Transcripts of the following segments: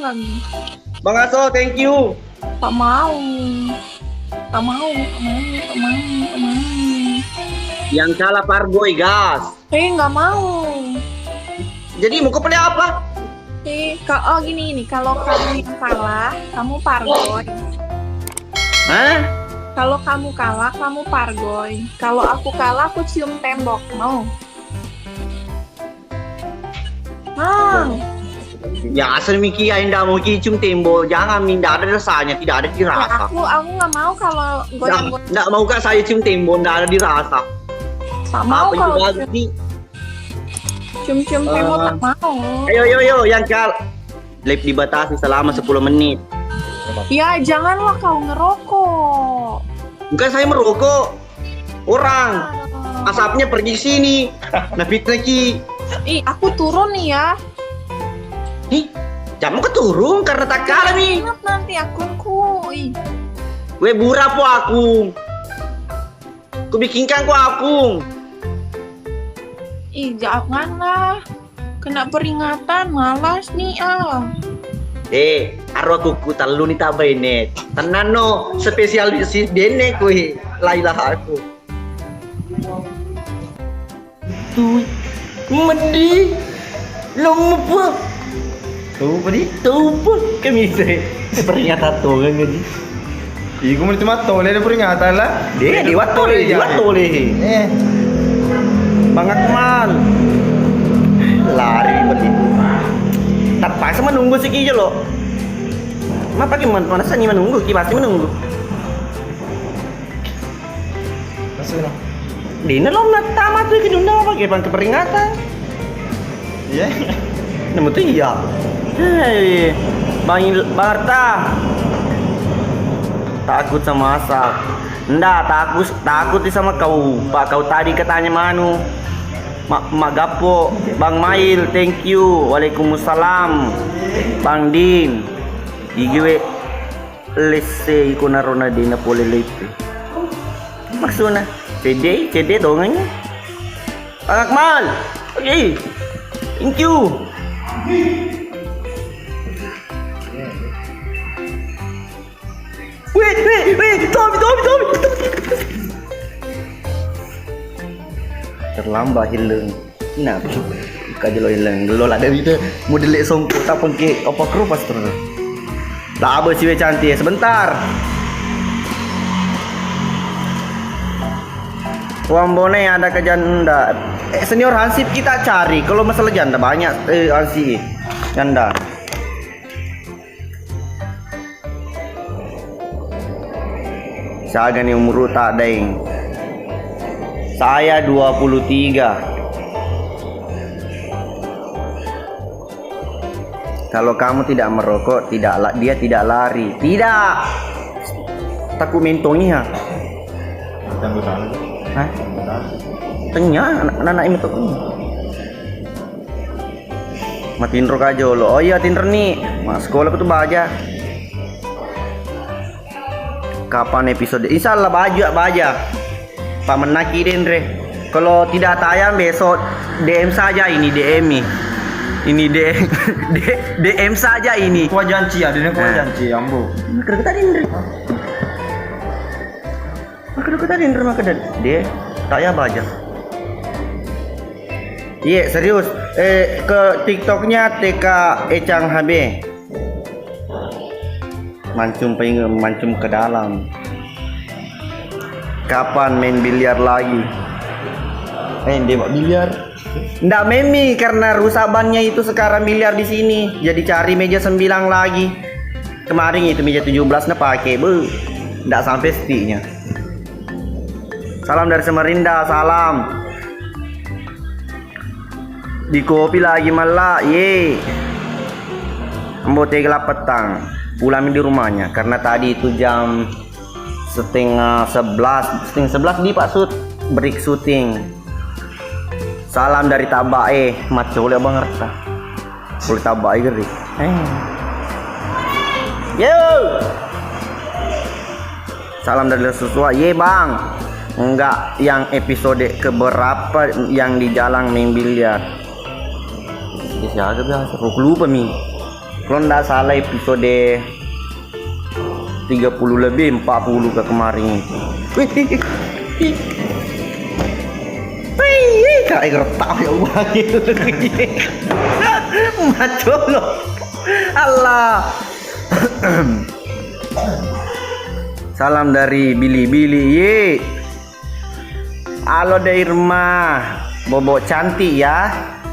lagi. Bang Aso, thank you. Tak mau. Tak mau, tak mau, tak mau, tak mau. Yang kalah Pargoy, gas. Nggak mau. Jadi mau kau pilih apa? Gini, kalau kamu yang kalah, kamu Pargoy. Hah? Kalau kamu kalah, kamu Pargoy. Kalau aku kalah, aku cium tembok. Mau? Ya asal Miki indah mau cium tembok, jangan minta ada rasanya, tidak ada dirasa. Aku nggak mau kalau goyang-goyang. Nggak mau kak saya cium tembok, tidak ada dirasa. Tak mau Apa kalau juga nih? cium-cium tembok tak mau. Ayo, yang live dibatasi selama 10 menit. Ya janganlah kau ngerokok. Bukan saya merokok, orang asapnya pergi sini. Nah fitnah ki. Aku turun nih ya. Jangan keturun karena tak kalah nih. Ingat nanti akunku. Gue burap po aku. Ku bikinkan ku akun. Janganlah. Kena peringatan, malas nih Aro aku talu ni tabay net. Tanan no, spesial si dene ko lailah aku. Tuh, mandi. Lompo. Tuh pa kami peringatan to kan gaji. Iku mo tumato, wala peringatan lah. Diwatole. Bang Akmal. Lari begitu. Terpaksa menunggu si Kijo loh. Mapa gimana sih menunggu? Ki pasti menunggu. Masuk na. Di na lo tamat tuh kedunda apa ke peringatan. Iya. Nemu tuh iya. Hei, Bang Arta. Takut sama asap. Nggak, takut sama kau. Pak kau tadi katanya manu. Magapo, Bang Mail, thank you. Waalaikumsalam. Bang Din. Igiwe lese iku narona di Napoli lete. Maksudnya CD dongannya. Bang Akmal. Oke. Thank you. Wait, Tommy. Terlambat hilang. Nah, kaje lo hilang. Lo lah dari itu model songko tak pengke apa kru pas terus. Tak apa cewek cantik sebentar. Uang bone ada ke janda. Senior Hansip kita cari. Kalau masalah janda banyak Hansi janda. Saya ni umur tak daing. Saya 23. Kalau kamu tidak merokok, dia tidak lari. Tidak. Takut mentongnya. Tanggutan. Hah? Tanya anak-anak ini tuh. Matiin rok aja lo. Oh iya tinter nih. Mas sekolah tuh baja. Kapan episode? Insyaallah baja. Pak menakirin re. Kalau tidak tayang besok DM saja ini DM nih. Ini DM saja ini. Kuah janji ada nih kuah janji ambo. Makanya dia tayang baja. Iya serius. Ke TikToknya TK Ecang HB. Mancung ke dalam. Kapan main biliar lagi? Dia mau biliar. Nggak memi karena rusak bannya itu sekarang biliar di sini. Jadi cari meja 9 lagi. Kemarin itu meja 17 pakai, nggak sampai sticknya. Salam dari Samarinda, salam. Di kopi lagi malah, ye. Ambo 3 petang. Pulang di rumahnya karena tadi itu jam setengah 11 di Pak Sud break syuting. Salam dari Tabae, macole Bang Arta. Boleh Tabae geri. Yo. Salam dari Susua, ye Bang. Enggak yang episode keberapa yang di jalan main biliar. Siapa biasa? Lupa mi. Kalau nggak salah episode 30 lebih 40 ke kemarin itu. Wih, kayak gertak ya Allah. Maco lo. Allah. Salam dari Billy. Ye. Halo De Irma, bobo cantik ya.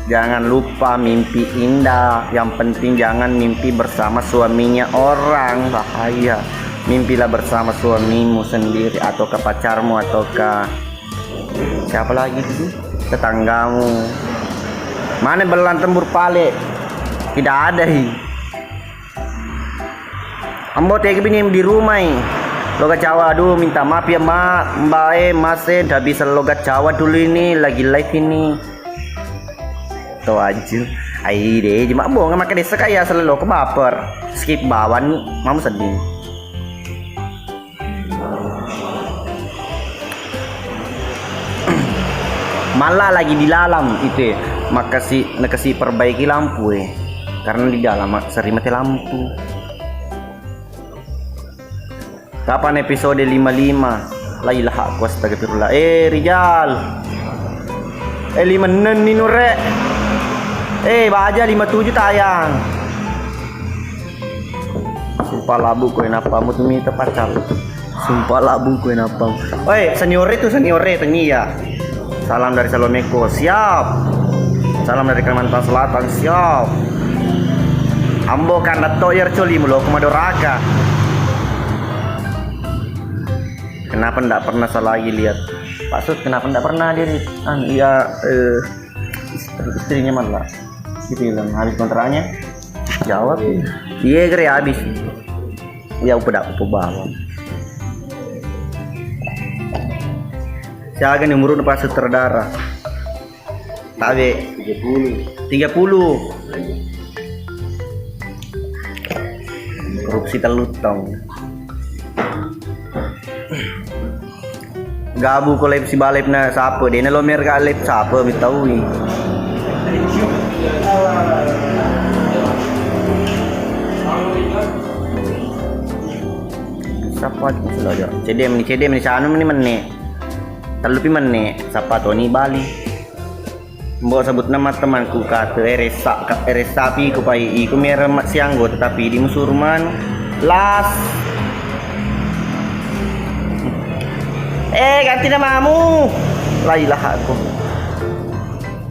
Jangan lupa mimpi indah. Yang penting jangan mimpi bersama suaminya orang. Bahaya. Mimpilah bersama suamimu sendiri, atau ke pacarmu, atau ke siapa lagi itu, tetanggamu. Mana belan tembur pale? Tidak ada hi. Ambo tega bini di rumah hi. Logat Jawa, aduh minta maaf ya mbak mas dah bisa logat Jawa dulu ini, lagi live ini. Tuh aja. Ai deh, cuma bohong sama desa kaya selalu ke baper. Skip bawan mamu sedih. Malah lagi di dalam itu ya. Makasih perbaiki lampu ya. Karena di dalam sering mati lampu. Kapan episode 55? La ilaha aku astagfirullah. Rijal. 56 nih nure. Baja 57 tayang. Sumpah labu koin apa mu tuh minta pacar. Sumpah labu koin apa. Oi, seniore tanya ya. Salam dari Salomeko, siap. Salam dari Kalimantan Selatan, siap. Ambo kan toyer coli mulo Madoraka. Kenapa ndak pernah salah lagi lihat? Pak Sud, kenapa ndak pernah lihat? Istrinya malah. Gitu bilang habis kontraknya. Jawab, iya kira habis. Ya udah aku bawa. Saya akan umur pas sutradara. Tabe 30. Korupsi telutong. Gabu ko live si balip na sapo din na lomer ka live sapo bitawi. Sapa itu saja. CDM ni sanu ni menne. Terlupi menne sapa to ni Bali. Mbok sebut nama temanku kata Eresa pi ku pai iku merem sianggo tetapi di musurman las. Ganti namamu. La ilaha aku.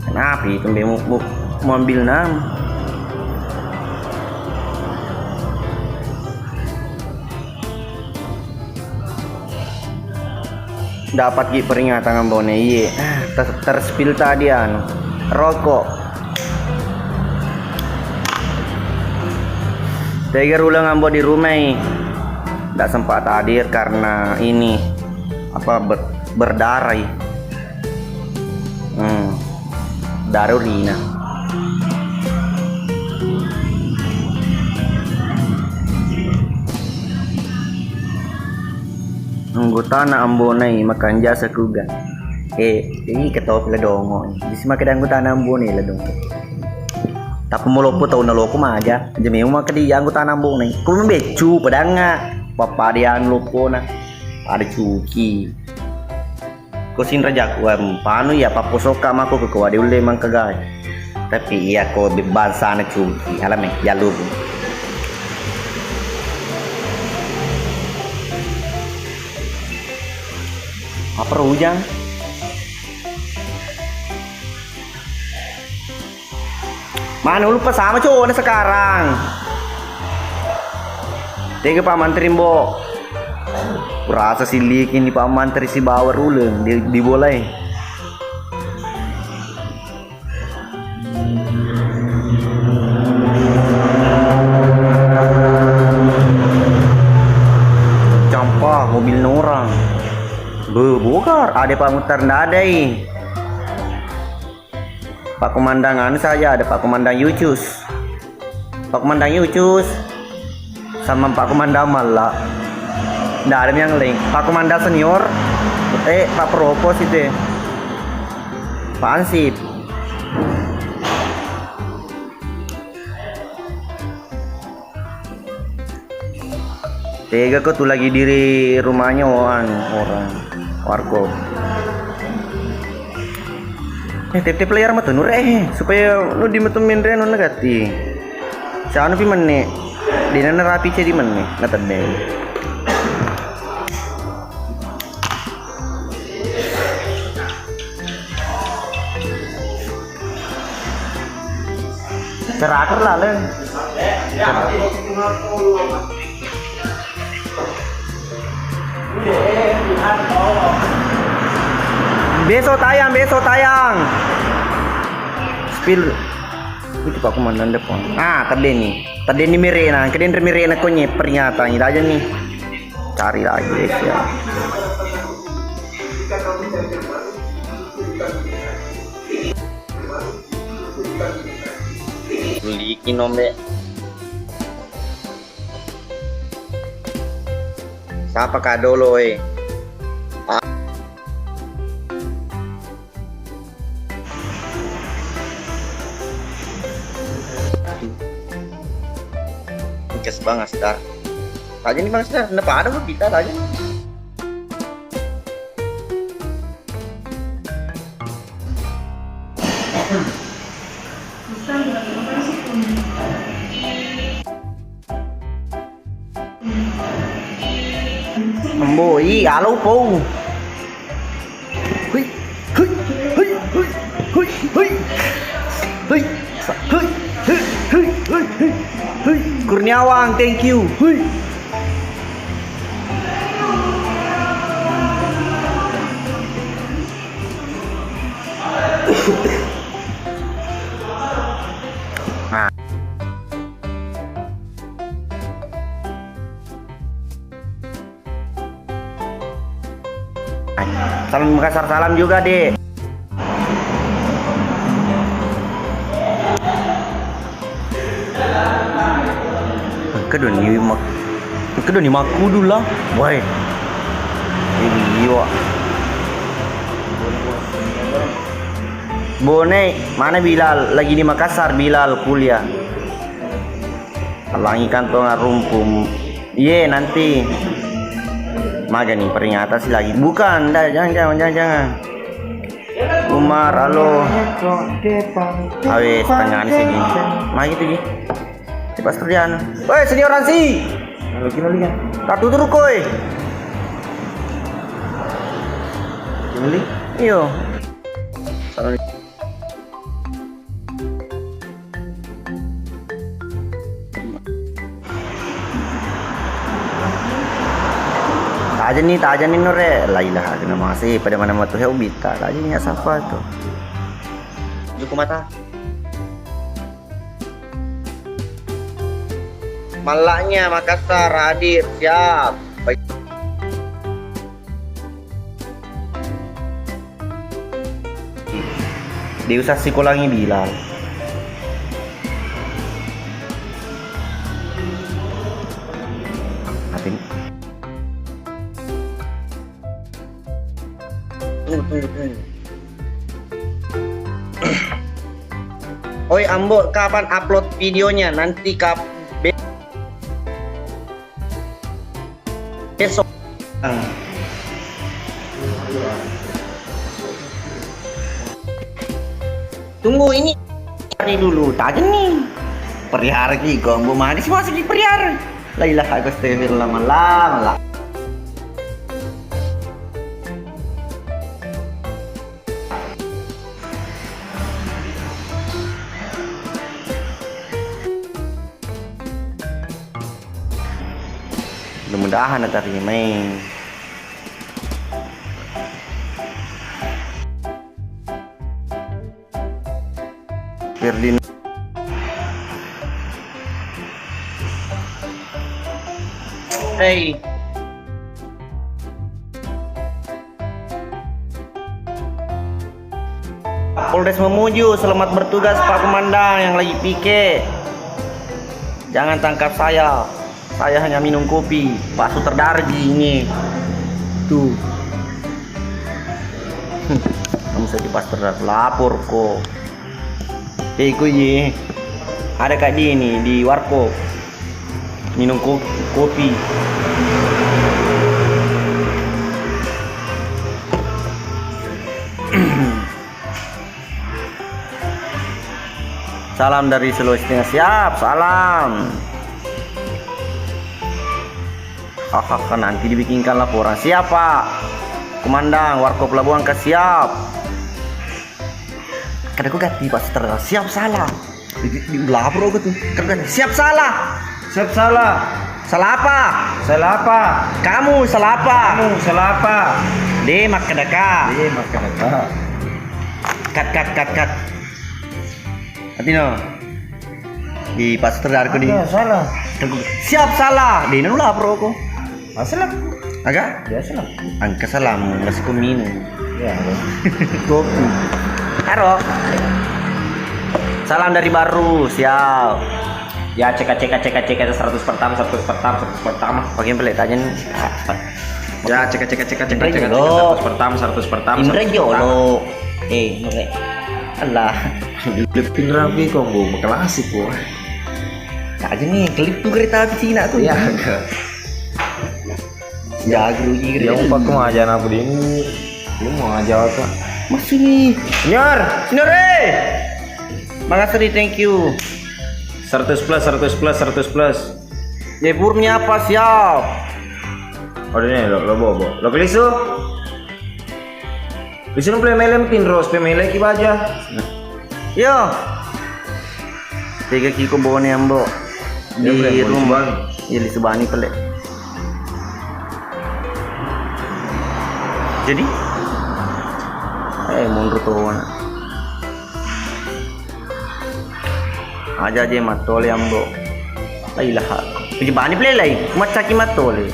Kenapa itu mau ambil nama? Dapat ki peringatan ambone iye. Terspil tadi rokok. Tiga ulang ambo di rumah tidak sempat hadir karena ini berdarah. Darah urina. Anggota na ambonay makan jasa kuga. Ini ketawa pala dongo. Di sini makan anggota na ambonay la dong. Tapi molopo tau na loko maja. Jami mo makadi anggota na ambonay. Kung becu padanga papadian lopo na. Ada cuki. Kosin raja ku panu ya paposoka mako ke kawade ule mang kagay. Tapi iya ko bebasa na cuki. Alam ya lubu. Apa hujan? Mana lupa sama cowok sekarang. Tiga Pak Menteri Mbok. Rasa silik ini Pak Menteri si bawa uleng diboleh. Campah mobil orang. Bukar, ada Pak Mutar ndak ada Pak Komandangan saja ada Pak Komandang Yucus. Pak Komandang Yucus sama Pak Komandang Malah. Ndak ada yang lain. Pak Komandang senior, Pak Propos itu. Pak Ansip. Tega kau tuh lagi diri rumahnya orang warkop. Tip player mah tuh nur supaya nu dimetemin reno negati. Siapa pi meneh. Di nana rapi di meneh ngatade. Cerakar lah le. Besok tayang. Spill. Itu Pak Komandan depan. Tadi nih Mirena, keden Mirena konye peringatan ini aja nih. Cari lagi ya. Likin ombe. Siapa kadolo Kes banget star. Tadi nih bang star, kenapa ada kita tadi? Mboi, alo po. Hui. Kurniawang, thank you. Hui. Salam Makassar, salam juga deh. Kedua ni maku dulu lah, boy. Iya. Bone, mana Bilal? Lagi di Makassar, Bilal kuliah. Langi kantong rumpum. Iya nanti. Maga nih peringatan sih lagi. Bukan, jangan. Umar, halo. Awes setengah nih sini. Magi tuh ji. Pas kerjaan. Woi, senior Ransi. Halo lagi kan? Ratu turun koi. Gimana? Iyo. Taja nih nore. Lailah, kena masih pada mana tuh ubita. Taja nih siapa tuh? Juku mata. Malaknya Makassar hadir, siap. Baik. Diusah sikolangi Bilal. Apa ini? Tunggu. Oi Ambo, kapan upload videonya? Nanti besok. Tunggu ini cari dulu tadi nih perihara ki kok mau manis masih di perihara lailah aku stevil lama-lama lah. Mudah-mudahan ada main. Ferdinand. Hey. Polres Mamuju, selamat bertugas Pak Komandan yang lagi pike. Jangan tangkap saya. Saya hanya minum kopi. Pak Suterdarji ini. Tuh. Kamu sedih pas lapor kok. Ye. Ada kak dia nih di warkop. Minum kopi. Salam dari Sulawesi Tengah. Siap, salam. Hahaha, nanti dibikinkan laporan. Siap, Pak. Komandan Warkop Labuan siap. Kadang aku ganti Pak Seter. Siap, salah. Di lapor aku tuh. Kadang siap, salah. Siap salah. Salah apa? Salah apa? Kamu salah apa? Kamu salah apa? Demak kedaka. Makan apa? Kat. Atino. Di Pak Seter aku di. Salah. Siap, salah. Di nu lapor aku. Masalah. Agak? Ya salah. Angka salam, ngasih ku minum. Ya. Kopi. Haro. Salam dari baru, siap. Ya cek 100 pertama. Bagian pelet aja nih. Ya cek Imre Jolo. 100 pertama. Imre Jolo. Imre. Alah. Klipin rapi kombo, klasik kok. Aja nih, klip tuh kereta api Cina tuh. Ya enggak. Jago Dia mau pakai ngajarin aku di ini. Dia mau ngajar apa? Masih nih. Senior. Senior, makasih, thank you. 100 plus. Jepurnya apa, siap. Oh ini lo bobo. Lo kelisu. Kelisu play melem tin ros pemele ki baja. Yo. 3 kilo bawa nih ambo. Dia Di boleh rumah. Subani. Iya di Subani pelek. Jadi mundur tuh aja matole ambo lailah pijibani play macaki matole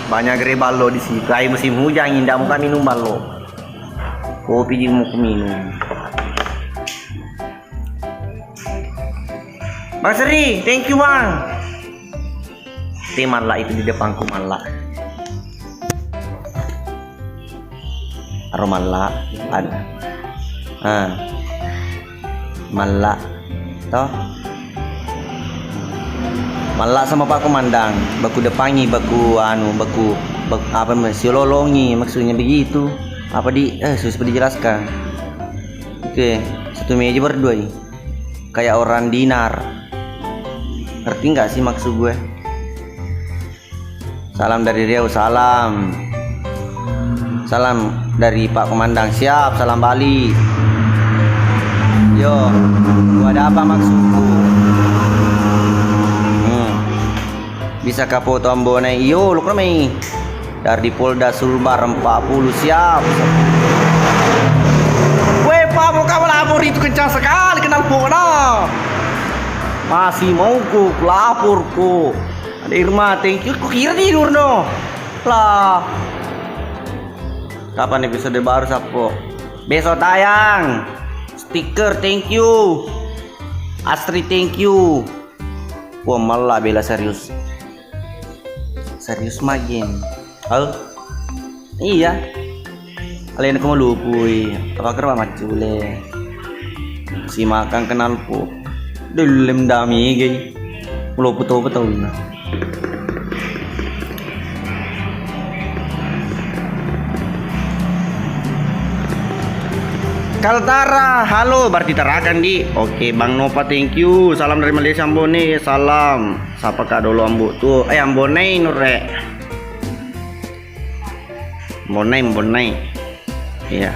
banyak gere ballo di sini kayak musim hujan indah muka minum ballo kopi mau minum. Bang Seri, thank you bang. Malak itu di depanku malak. Aromala ada. Malak, toh. Malak sama Pak Komandan, baku depangi, baku apa masih lolongi maksudnya begitu. Apa susah dijelaskan. Oke, satu meja berdua nih. Kayak orang dinar. Ngerti nggak sih maksud gue? Salam dari Riau, salam dari Pak Komandan, siap, salam Bali. Yo, ada apa maksudku? Bisa kapo tombone, yo lu kami dari Polda Sulbar 40, siap. Weh Pak, mau kamu lapor itu kencang sekali, kenapa masih mau ku laporku. Ada Irma, thank you. Kok kira tidur no? Lah. Kapan episode baru Sapo? Besok tayang. Stiker, thank you. Astri, thank you. Wah malah bela serius. Serius makin. Halo? Iya. Kalian aku mau lupui. Apa kerja macule? Si makan kenal po. Dulem dami gay. Mulo betul nah. Kaltara, halo, berarti terakan di. Oke, Bang Nova, thank you. Salam dari Malaysia Ambone, salam. Sapa kak dulu ambu tuh? Ambone nurre. Ambone. Iya.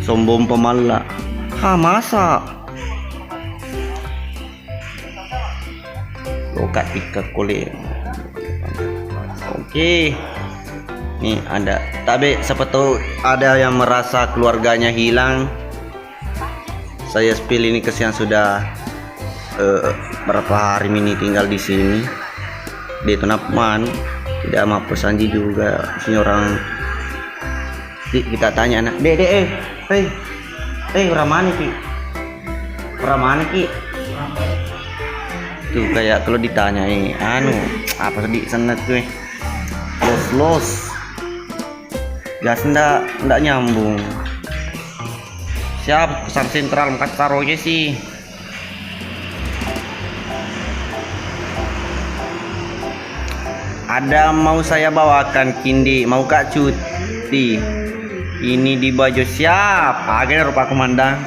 Sombong pemala. Masa? Lokat tiga kulit. Oke. Nih ada, tapi siapa tahu ada yang merasa keluarganya hilang. Saya spill ini kesian sudah berapa hari ini tinggal di sini. Dia Tunapman, tidak mau pesanji juga. Sini orang kita tanya anak, orang mana ki? Orang mana ki? Tuh kayak kalau ditanya apa di sana tuh? Los. Gas ndak nyambung. Siap, pesan sentral angkat taruhnya sih. Ada mau saya bawakan kindi, mau kak cuti. Ini di baju siap. Agar rupa komandan.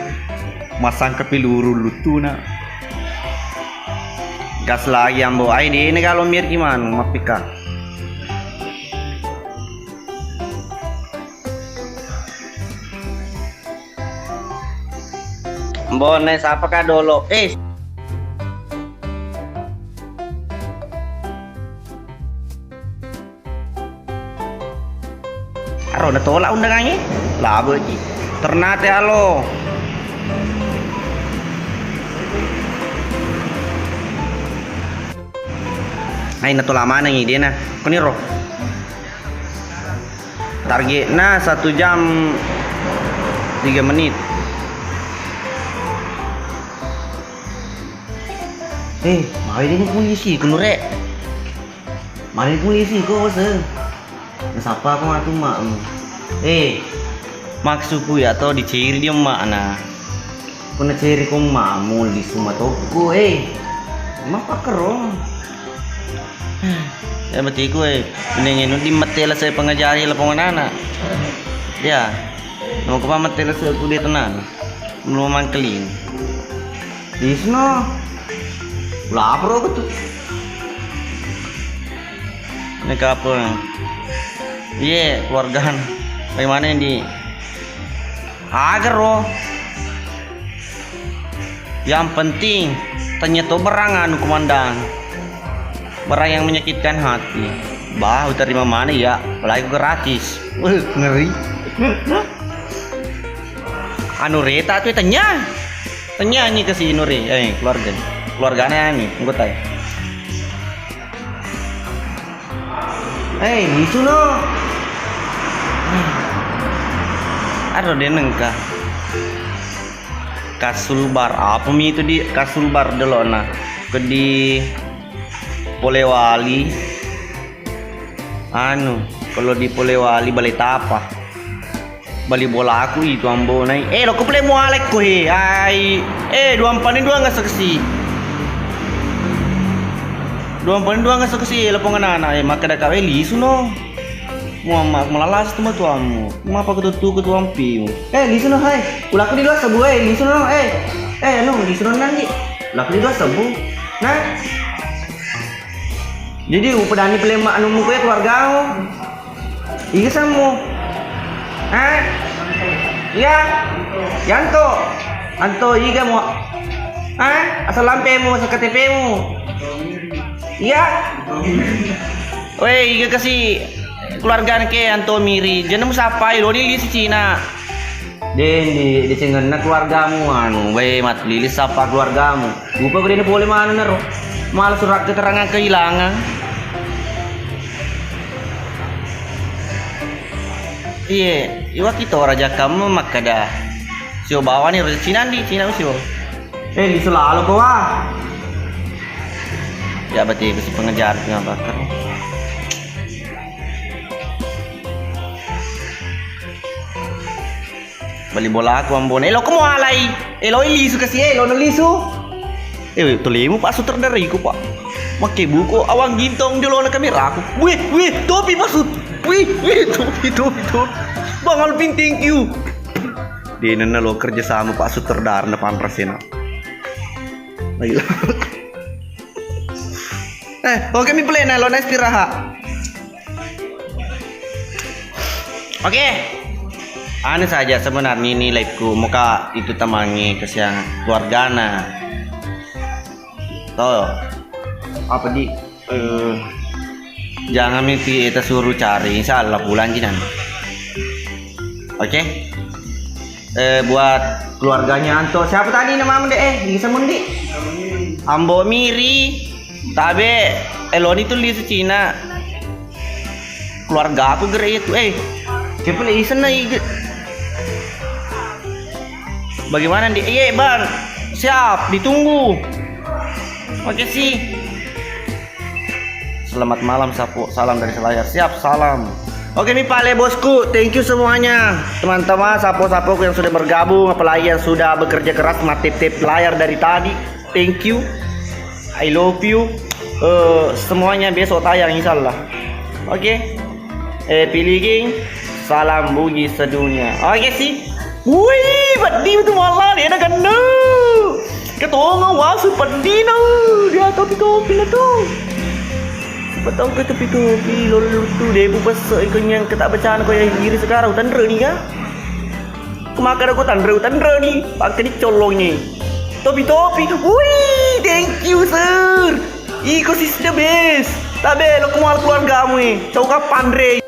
Masang ke peluru lutuna. Gas lagi ambo. Ini kalau mir gimana? Mapika. Bones apakah dolo? Aro na tolak undangannya. Labo ji. Ternate halo. Ay natolak mana nih dia nah? Kuniro. Target nah 1 jam 3 menit. Mari ni polisi kunure. Mari polisi ko se. Siapa aku ngatu mak? Maksudku ya tau diciri dia mak na. Kena ciri ko mamu di semua toko mak pakerong. Ya berarti ko Mending di matela saya pengajari lapangan anak. Ya. Mau ke matela saya ku dia tenan. Belum mangkelin. Disno. Lapar betul. Ini kapal. Keluargaan. Bagaimana ini? Agar yang penting ternyata berangan komandan. Barang yang menyakitkan hati. Terima mana ya? Apalagi gratis. Ngeri. Anu reta tuh tanya nih ke si Nuri. Keluarganya nih, anggota ya. Misu no. Ada dia nengka. Kasulbar apa mi itu di Kasulbar dulu nah. Ke di Polewali. Kalau di Polewali Balai Tapa. Bali bola aku itu ambo naik. Lo ku play mualek ku dua ampan dua nggak seksi. Dua nggak seksi lapangan anak maka dah kau lisu no. Muamak melalas tu mah tuamu. Mapa ketutu ketuampi. Lisu no ulah aku di dua sebu lisu no lisu no nanti. Ulah aku di dua sebu. Nah. Jadi upedani pelema anu muka keluarga mu. Iya samu. Iya. Yanto. Anto iga mu. Asal lampemu, asal KTP-mu. Iya. Iga kasih keluarga ke Anto Miri. Jangan siapa lo di si Cina. Di cengenna keluargamu mat lilis siapa keluargamu. Bupa gede boleh mana naro. Malah surat keterangan kehilangan. Iwa kita raja kamu maka dah. Sio bawa nih raja Cina sio. Di selalu kau Ya berarti si pengejar bakar. Bali bola aku ambon. Lo kamu alai. Lo lisu kasih lo lisu. Tolimu pak sutradara ku pak. Make buku awang gintong di luar kamera aku. Wih, topi maksud. Wih, topi. Bang Alvin, thank you. Di nana lo kerja sama pak sutradara depan Rasena. Ayo. Oke mi play na lo na istirahat. Oke. Anu saja sebenarnya ini liveku muka itu temangi kesiang keluargana. Toh apa di jangan mimpi kita suruh cari insyaallah bulan jinan. Oke. Buat keluarganya Anto siapa tadi nama Mende bisa Mundi Ambo Miri tabe eloni tuh di Cina keluarga aku gerai itu siapa lagi sana bagaimana di bang siap ditunggu. Oke sih. Selamat malam salam dari Selayar. Siap salam. Oke nih Pak Le bosku, thank you semuanya teman-teman sapo-sapoku yang sudah bergabung, apalagi yang sudah bekerja keras matip-tip layar dari tadi. Thank you, I love you. semuanya besok tayang insyaallah. Oke. Pilih King. Salam bunyi sedunia. Oke sih. Wih, padi itu malah dia nak kena. Ketonga wasu padi na. Dia topi lah tu. Betul ke topi lalu tu dia besar ikutnya ketak bacaan kau yang diri sekarang tandra ni kah? Kemakan aku tandra ni pakai ni colong ni. Topi. Wih, thank you sir. Ecosystem best. Tabe lo keluar kamu ni. Cau kapan Andre?